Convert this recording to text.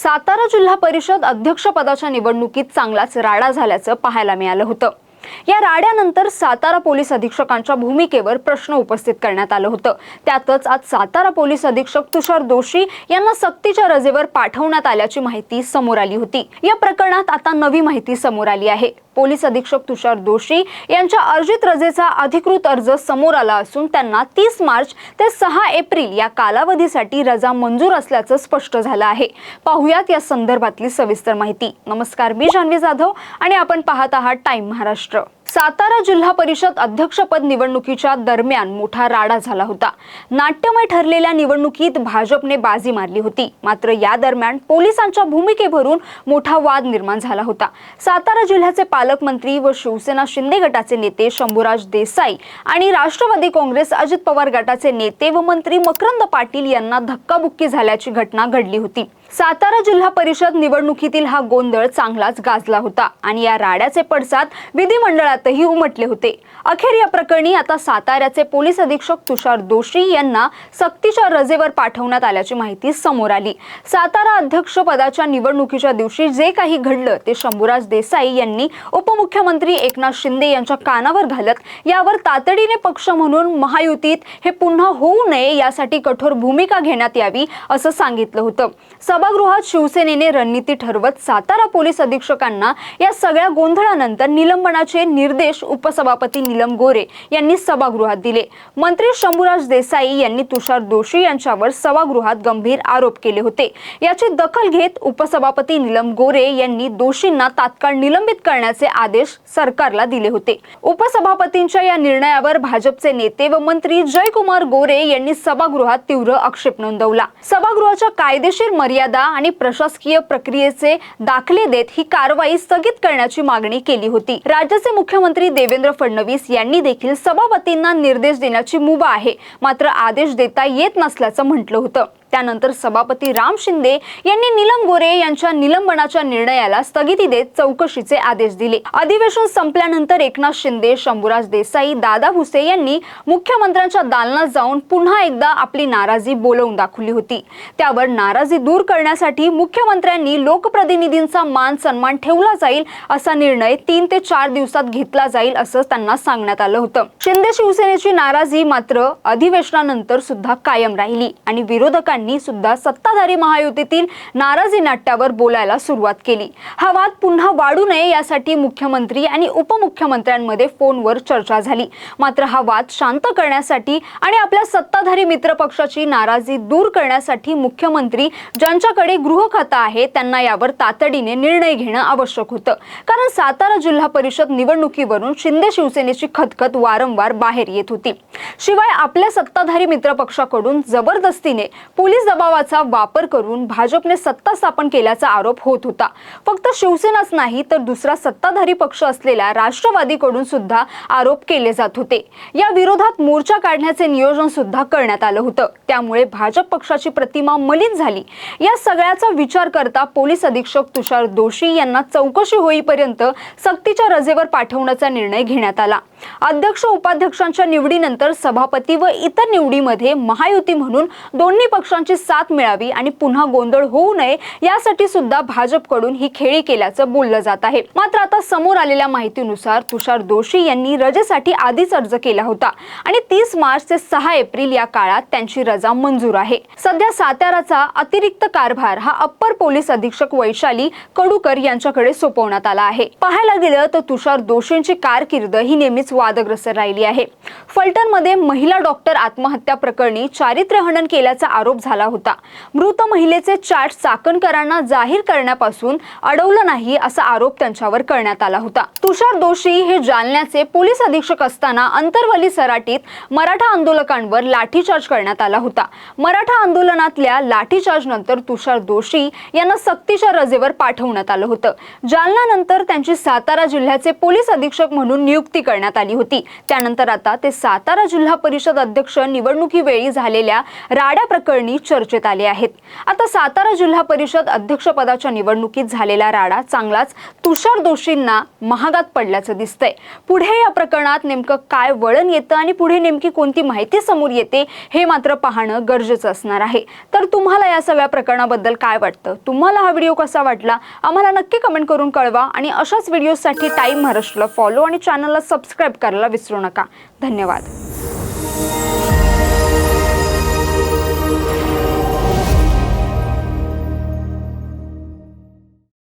सातारा जिल्हा परिषद अध्यक्षपदाच्या निवडणुकीत चांगलाच राडा झाल्याचं पाहायला मिळालं होतं। या राड्यानंतर सातारा पोलीस अधीक्षकांच्या भूमिकेवर प्रश्न उपस्थित करण्यात आलं होतं। त्यातच आज सातारा पोलीस अधीक्षक तुषार दोशी यांना सक्तीच्या रजेवर पाठवण्यात आल्याची माहिती समोर आली होती। या प्रकरणात आता नवी माहिती समोर आली आहे। पोलीस अधीक्षक तुषार दोशी यांच्या अर्जित रजेचा अधिकृत अर्ज समोर आला असून त्यांना 30 मार्च ते 6 एप्रिल या कालावधीसाठी रजा मंजूर असल्याचं स्पष्ट झालं आहे। पाहुयात या संदर्भातली सविस्तर माहिती। नमस्कार, मी जान्हवी जाधव आणि आपण पाहत आहात टाइम महाराष्ट्र। सातारा जिल्हा परिषद अध्यक्षपद निवडणुकीच्या दरम्यान मोठा राडा झाला होता। नाट्यमय ठरलेल्या निवडणुकीत भाजपने बाजी मारली होती, मात्र या दरम्यान पोलिसांच्या भूमिकेवरून मोठा वाद निर्माण झाला होता। सातारा जिल्ह्याचे पालकमंत्री व शिवसेना शिंदे गटाचे नेते शंभूराज देसाई आणि राष्ट्रवादी काँग्रेस अजित पवार गटाचे नेते व मंत्री मकरंद पाटील यांना धक्काबुक्की झाल्याची घटना घडली होती। सातारा जिल्हा परिषद निवडणुकीतील हा गोंधळ चांगलाच गाजला होता आणि या राड्याचे पडसाद विधिमंडळातही उमटले होते। अखेर या प्रकरणी आता साताऱ्याचे पोलीस अधीक्षक तुषार दोशी यांना सक्तीच्या रजेवर पाठवण्यात आल्याची माहिती समोर आली। सातारा अध्यक्षपदाच्या निवडणुकीच्या दिवशी जे काही घडलं ते शंभूराज देसाई यांनी उपमुख्यमंत्री एकनाथ शिंदे यांच्या कानावर घालत यावर तातडीने पक्ष म्हणून महायुतीत हे पुन्हा होऊ नये यासाठी कठोर भूमिका घेण्यात यावी असं सांगितलं होतं। सभागृहात शिवसेनेने रणनीती ठरवत सातारा पोलीस अधीक्षकांना या सगळ्या गोंधळानंतर निलंबनाचे निर्देश उपसभापती नीलम गोरे यांनी सभागृहात दिले। मंत्री शंभूराज देसाई यांनी तुषार दोशी यांच्यावर सभागृहात गंभीर आरोप केले होते। याची दखल घेत उपसभापती नीलम गोरे यांनी दोषींना तात्काळ निलंबित करण्याचे आदेश सरकारला दिले होते। उपसभापतींच्या या निर्णयावर भाजपचे नेते व मंत्री जयकुमार गोरे यांनी सभागृहात तीव्र आक्षेप नोंदवला। सभागृहाच्या कायदेशीर मर्यादा आणि प्रशासकीय प्रक्रियेचे दाखले देत ही कारवाई स्थगित करण्याची मागणी केली होती। राज्याचे मुख्यमंत्री देवेंद्र फडणवीस यांनी देखील सभापतींना निर्देश देण्याची मुभा आहे, मात्र आदेश देता येत नसल्याचं म्हटलं होतं। त्यानंतर सभापती राम शिंदे यांनी नीलम गोरे यांच्या निलंबनाच्या निर्णयाला स्थगिती देत चौकशीचे आदेश दिले। अधिवेशन संपल्यानंतर एकनाथ शिंदे, शंभूराज देसाई, दादा भुसे यांनी मुख्यमंत्र्यांच्या दालनात जाऊन पुन्हा एकदा आपली नाराजी बोलवून दाखवली होती। त्यावर नाराजी दूर करण्यासाठी मुख्यमंत्र्यांनी लोकप्रतिनिधींचा मान सन्मान ठेवला जाईल असा निर्णय 3 ते 4 दिवसात घेतला जाईल असं त्यांना सांगण्यात आलं होतं। शिंदे शिवसेनेची नाराजी मात्र अधिवेशनानंतर सुद्धा कायम राहिली आणि विरोधकांनी सुद्धा सत्ताधारी महायुतीतील नाराजी नाट्यावर बोलायला सुरुवात केली। हा वाद पुन्हा वाढू नये यासाठी मुख्यमंत्री आणि उपमुख्यमंत्र्यांमध्ये फोनवर चर्चा झाली, मात्र हा वाद शांत करण्यासाठी आणि आपल्या सत्ताधारी मित्र पक्षाची नाराजी दूर करण्यासाठी मुख्यमंत्री ज्यांच्याकडे गृह खातं आहे त्यांना यावर तातडीने निर्णय घेणं आवश्यक होतं, कारण सातारा जिल्हा परिषद निवडणुकीवरून शिंदे शिवसेनेची खतखत वारंवार बाहेर येत होती। शिवाय आपल्या सत्ताधारी मित्र पक्षाकडून जबरदस्तीने पोलीस दबावाचा वापर करून भाजपने सत्ता स्थापन केल्याचा आरोप होत होता। फक्त शिवसेनाच नाही तर दुसरा सत्ताधारी पक्ष असलेल्या राष्ट्रवादीकडून सुद्धा आरोप केले जात होते। या विरोधात मोर्चा काढण्याचे नियोजन सुद्धा करण्यात आलं होतं। त्यामुळे भाजप पक्षाची प्रतिमा मलिन झाली। या सगळ्याचा विचार करता पोलीस अधीक्षक तुषार दोशी यांना चौकशी होईपर्यंत सक्तीच्या रजेवर पाठवण्याचा निर्णय घेण्यात आला। अध्यक्ष उपाध्यक्षांच्या निवडीनंतर सभापती व इतर निवडीमध्ये महायुती म्हणून दोन्ही पक्षांची साथ मिळावी आणि पुन्हा गोंधळ होऊ नये यासाठी सुद्धा भाजपकडून ही खेळी केल्याचं बोललं जात आहे। मात्र आता समोर आलेल्या माहितीनुसार तुषार दोशी यांनी रजेसाठी आधीच अर्ज केला होता आणि 30 मार्च ते 6 एप्रिल या काळात त्यांची रजा मंजूर आहे। सध्या साताराचा अतिरिक्त कारभार हा अप्पर पोलीस अधीक्षक वैशाली कडूकर यांच्याकडे सोपवण्यात आला आहे। पाहायला गेलं तर तुषार दोशींची कारकीर्द ही नेहमीच वादग्रस्त राहिली आहे। फलटणमध्ये महिला डॉक्टर आत्महत्या प्रकरणी चारित्र्यहनन केल्याचा आरोप झाला होता। मृत महिलेचे चॅट चाकणकरांना जाहीर करण्यापासून अडवलं नाही असा आरोप त्यांच्यावर करण्यात आला होता। तुषार दोशी हे जालन्याचे पोलीस अधीक्षक असताना अंतरवली सराटीत मराठा आंदोलकांवर लाठीचार्ज करण्यात आला होता। मराठा आंदोलनातल्या लाठीचार्ज नंतर तुषार दोशी यांना सक्तीच्या रजेवर पाठवण्यात आलं होतं। जालना नंतर त्यांची सातारा जिल्ह्याचे पोलीस अधीक्षक म्हणून नियुक्ती करण्यात करण्यात आली होती। त्यानंतर आता ते सातारा जिल्हा परिषद अध्यक्ष निवडणुकीवेळी झालेल्या राड्या प्रकरणी चर्चेत आले आहेत। आता सातारा जिल्हा परिषद अध्यक्षपदाच्या निवडणुकीत झालेला राडा चांगलाच तुषार दोषींना महागात पडल्याचं दिसतंय। पुढे या प्रकरणात नेमकं काय वळण येतं आणि पुढे नेमकी कोणती माहिती समोर येते हे मात्र पाहणं गरजेचं असणार आहे। तर तुम्हाला या सगळ्या प्रकरणाबद्दल काय वाटतं? तुम्हाला हा व्हिडिओ कसा वाटला आम्हाला नक्की कमेंट करून कळवा आणि अशाच व्हिडिओसाठी टाइम महाराष्ट्रला फॉलो आणि चॅनलला सबस्क्राइब करायला विसरू नका। धन्यवाद।